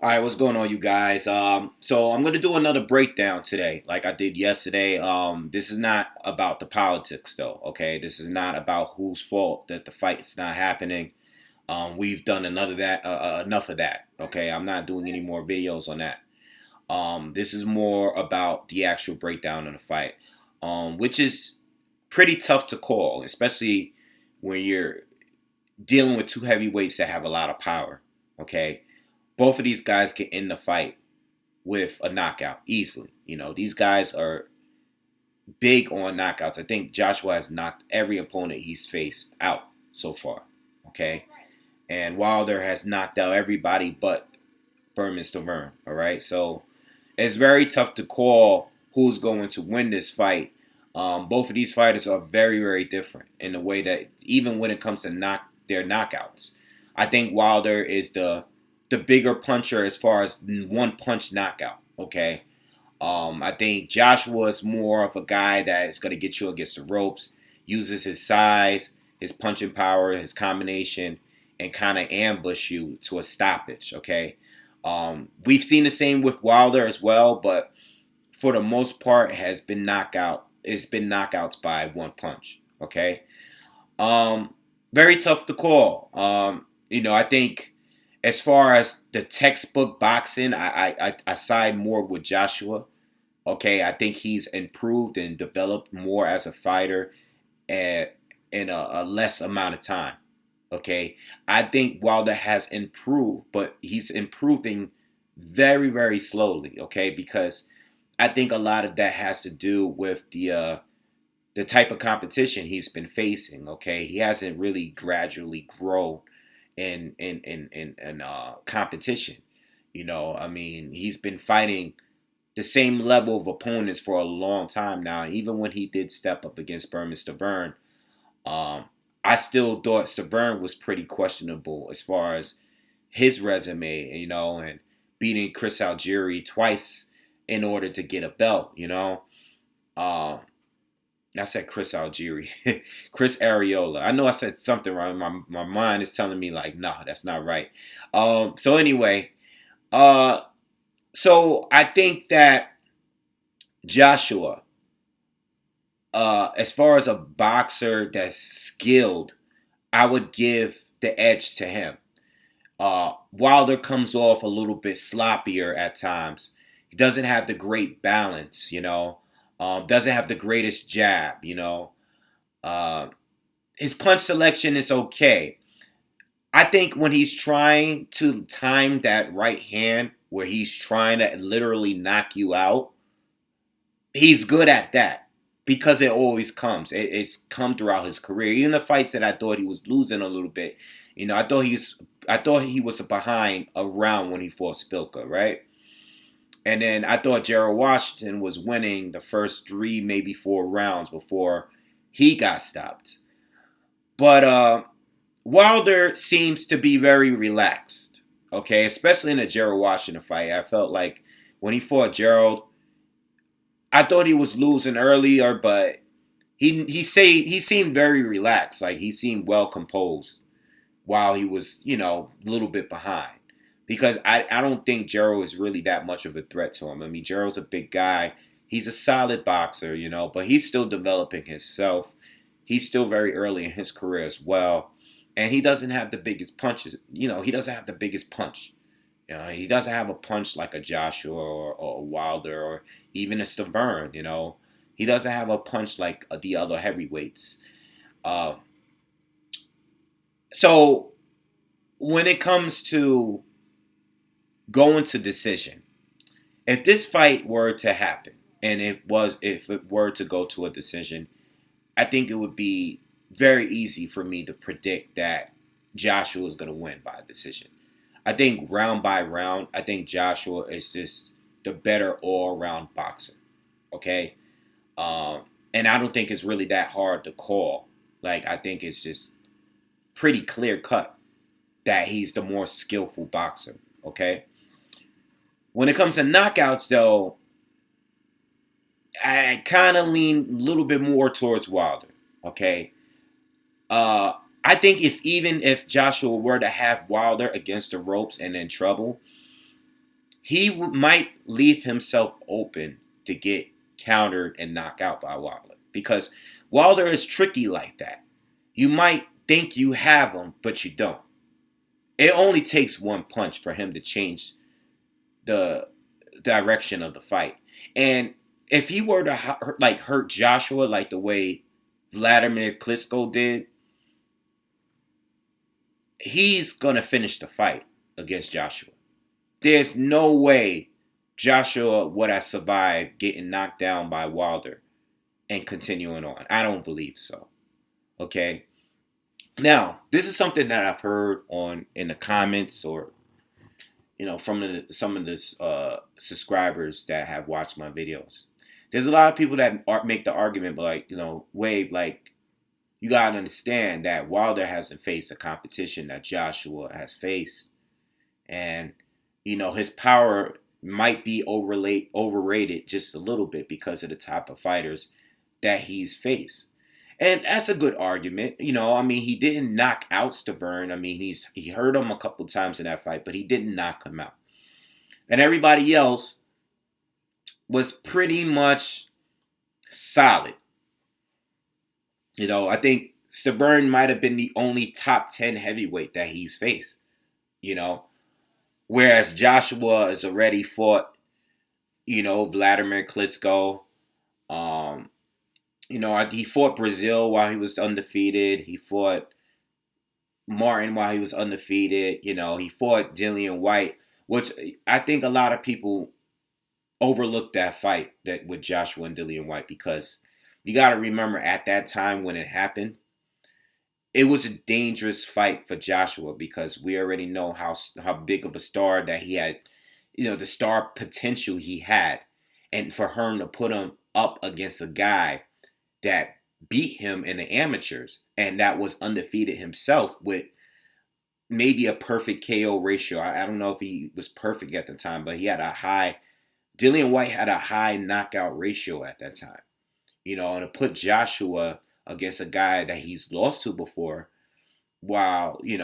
All right, what's going on, you guys? So I'm gonna do another breakdown today, like I did yesterday. This is not about the politics, though. Okay, this is not about whose fault that the fight's not happening. We've done enough of that. Okay, I'm not doing any more videos on that. This is more about the actual breakdown of the fight, which is pretty tough to call, especially when you're dealing with two heavyweights that have a lot of power. Okay, both of these guys can end the fight with a knockout easily. These guys are big on knockouts. I think Joshua has knocked every opponent he's faced out so far. Okay. And Wilder has knocked out everybody but Berman Stavern. All right. So it's very tough to call who's going to win this fight. Both of these fighters are very, very different in the way that even when it comes to their knockouts, I think Wilder is the bigger puncher as far as one punch knockout. Okay. I think Joshua is more of a guy that is going to get you against the ropes, uses his size, his punching power, his combination, and kind of ambush you to a stoppage. Okay. We've seen the same with Wilder as well, but for the most part has been knockout. It's been knockouts by one punch. Okay. Very tough to call. I think as far as the textbook boxing, I side more with Joshua. Okay, I think he's improved and developed more as a fighter in a less amount of time. Okay, I think Wilder has improved, but he's improving very, very slowly. Okay, because I think a lot of that has to do with the type of competition he's been facing. Okay, he hasn't really gradually grown in competition. I mean, he's been fighting the same level of opponents for a long time now. Even when he did step up against Berman Stavern, I still thought Stavern was pretty questionable as far as his resume, and beating Chris Algieri twice in order to get a belt. Uh, I said Chris Algieri, Chris Areola. I know I said something wrong. My mind is telling me like, no, that's not right. So anyway, uh, so I think that Joshua, as far as a boxer that's skilled, I would give the edge to him. Wilder comes off a little bit sloppier at times. He doesn't have the great balance, doesn't have the greatest jab, Uh, his punch selection is okay. I think when he's trying to time that right hand where he's trying to literally knock you out, he's good at that because it always comes. It's come throughout his career. Even the fights that I thought he was losing a little bit, I thought he was behind a round when he fought Spilka, right? And then I thought Gerald Washington was winning the first 3, maybe 4 rounds before he got stopped. But Wilder seems to be very relaxed, okay? Especially in the Gerald Washington fight. I felt like when he fought Gerald, I thought he was losing earlier, but he seemed very relaxed. Like he seemed well composed while he was, a little bit behind. Because I don't think Gerald is really that much of a threat to him. I mean, Gerald's a big guy. He's a solid boxer, but he's still developing himself. He's still very early in his career as well. And he doesn't have the biggest punches. He doesn't have the biggest punch. He doesn't have a punch like a Joshua or a Wilder or even a Stavern, He doesn't have a punch like the other heavyweights. Uh, so when it comes to going to decision, if this fight were to happen and if it were to go to a decision, I think it would be very easy for me to predict that Joshua is going to win by a decision. I think round by round, I think Joshua is just the better all-around boxer. Okay, and I don't think it's really that hard to call. Like I think it's just pretty clear cut that he's the more skillful boxer. Okay. When it comes to knockouts, though, I kind of lean a little bit more towards Wilder. Okay. I think even if Joshua were to have Wilder against the ropes and in trouble, he might leave himself open to get countered and knocked out by Wilder, because Wilder is tricky like that. You might think you have him, but you don't. It only takes one punch for him to change the direction of the fight. And if he were to hurt Joshua like the way Vladimir Klitschko did, he's gonna finish the fight against Joshua. There's no way Joshua would have survived getting knocked down by Wilder and continuing on. I don't believe so. Okay. Now, this is something that I've heard on in the comments, or from some of the subscribers that have watched my videos. There's a lot of people that make the argument, but Wave, you gotta understand that Wilder hasn't faced a competition that Joshua has faced, and his power might be overrated just a little bit because of the type of fighters that he's faced. And that's a good argument. He didn't knock out Stavern. He hurt him a couple times in that fight, but he didn't knock him out. And everybody else was pretty much solid. I think Stavern might have been the only top 10 heavyweight that he's faced. Whereas Joshua has already fought, Vladimir Klitschko. He fought Brazil while he was undefeated. He fought Martin while he was undefeated. He fought Dillian White, which I think a lot of people overlooked that fight with Joshua and Dillian White, because you got to remember at that time when it happened, it was a dangerous fight for Joshua, because we already know how big of a star that he had, the star potential he had. And for him to put him up against a guy that beat him in the amateurs and that was undefeated himself with maybe a perfect KO ratio. I don't know if he was perfect at the time, but Dillian White had a high knockout ratio at that time. And to put Joshua against a guy that he's lost to before, while, we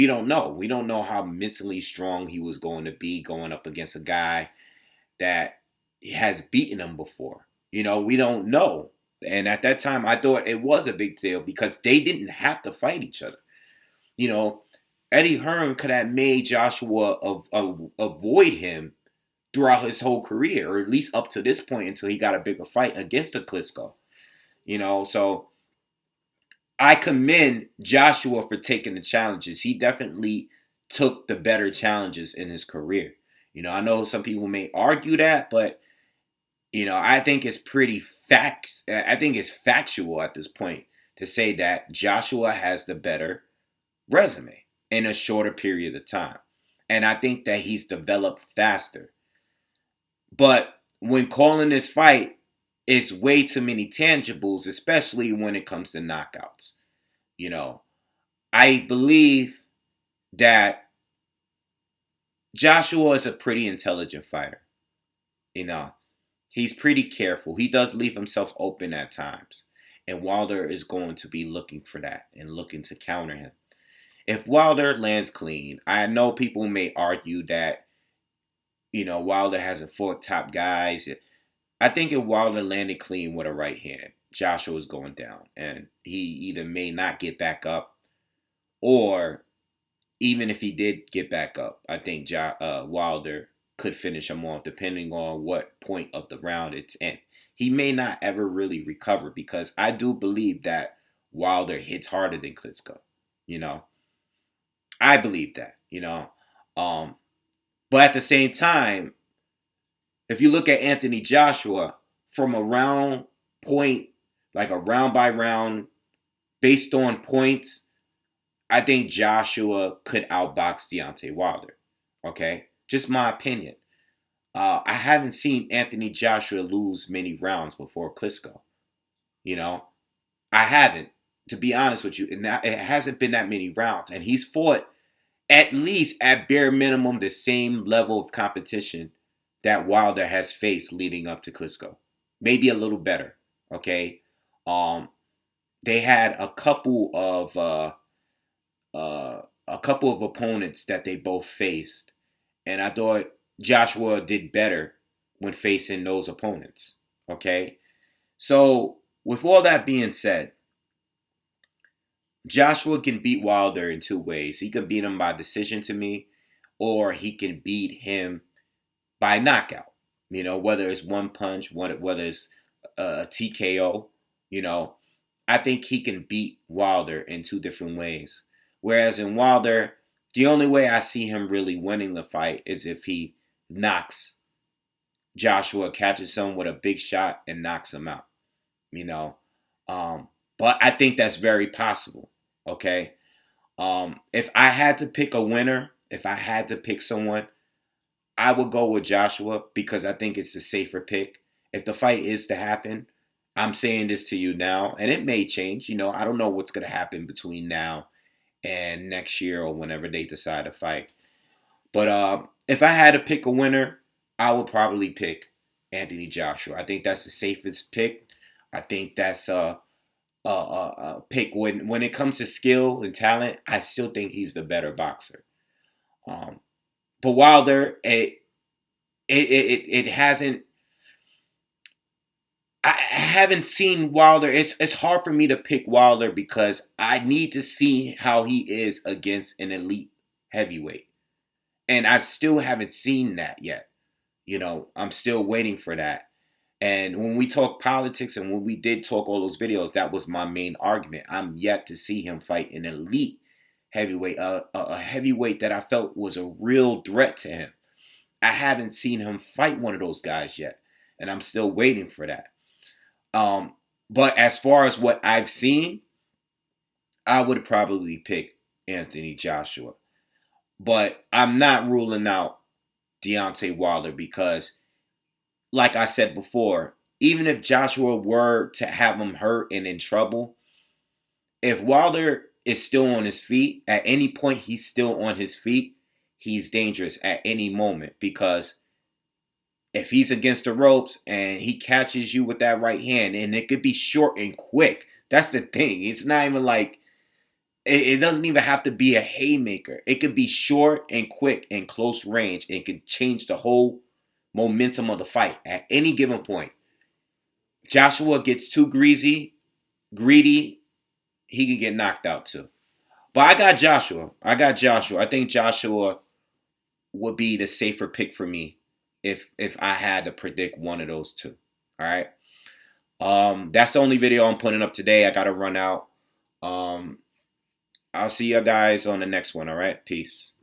don't know. We don't know how mentally strong he was going to be going up against a guy that has beaten him before. We don't know. And at that time, I thought it was a big deal because they didn't have to fight each other. Eddie Hearn could have made Joshua avoid him throughout his whole career, or at least up to this point until he got a bigger fight against the Klitschko. So I commend Joshua for taking the challenges. He definitely took the better challenges in his career. I know some people may argue that, but I think it's I think it's factual at this point to say that Joshua has the better resume in a shorter period of time. And I think that he's developed faster. But when calling this fight, it's way too many tangibles, especially when it comes to knockouts. I believe that Joshua is a pretty intelligent fighter. He's pretty careful. He does leave himself open at times. And Wilder is going to be looking for that and looking to counter him. If Wilder lands clean, I know people may argue that, Wilder hasn't fought top guys. I think if Wilder landed clean with a right hand, Joshua's going down. And he either may not get back up, or even if he did get back up, I think Wilder could finish him off depending on what point of the round it's in. He may not ever really recover, because I do believe that Wilder hits harder than Klitschko. I believe that, but at the same time, if you look at Anthony Joshua from a round point, like a round by round, based on points, I think Joshua could outbox Deontay Wilder. Okay? Just my opinion. I haven't seen Anthony Joshua lose many rounds before Klitschko. I haven't, to be honest with you. And it hasn't been that many rounds. And he's fought at least at bare minimum the same level of competition that Wilder has faced leading up to Klitschko. Maybe a little better. Okay? They had a couple of opponents that they both faced, and I thought Joshua did better when facing those opponents. Okay? So, with all that being said, Joshua can beat Wilder in two ways. He can beat him by decision to me, or he can beat him by knockout. You know, whether it's one punch, whether it's a TKO, you know, I think he can beat Wilder in two different ways. Whereas in Wilder, the only way I see him really winning the fight is if he knocks Joshua, catches him with a big shot and knocks him out. You know, um, but I think that's very possible. Okay, if I had to pick a winner, if I had to pick someone, I would go with Joshua because I think it's the safer pick. If the fight is to happen, I'm saying this to you now, and it may change. You know, I don't know what's going to happen between now and next year or whenever they decide to fight. But if I had to pick a winner, I would probably pick Anthony Joshua. I think that's the safest pick. I think that's pick when it comes to skill and talent. I still think he's the better boxer. Um, but Wilder, it hasn't. I haven't seen Wilder. It's hard for me to pick Wilder because I need to see how he is against an elite heavyweight, and I still haven't seen that yet. You know, I'm still waiting for that. And when we talk politics and when we did talk all those videos, that was my main argument. I'm yet to see him fight an elite heavyweight, a heavyweight that I felt was a real threat to him. I haven't seen him fight one of those guys yet, and I'm still waiting for that. But as far as what I've seen, I would probably pick Anthony Joshua. But I'm not ruling out Deontay Wilder because, like I said before, even if Joshua were to have him hurt and in trouble, if Wilder is still on his feet, at any point he's still on his feet, he's dangerous at any moment because if he's against the ropes and he catches you with that right hand, and it could be short and quick. That's the thing. It's not even like, it doesn't even have to be a haymaker. It could be short and quick and close range. And it can change the whole momentum of the fight at any given point. Joshua gets too greedy, he can get knocked out too. But I got Joshua. I think Joshua would be the safer pick for me if I had to predict one of those two. All right. That's the only video I'm putting up today. I gotta run out. I'll see you guys on the next one. All right. Peace.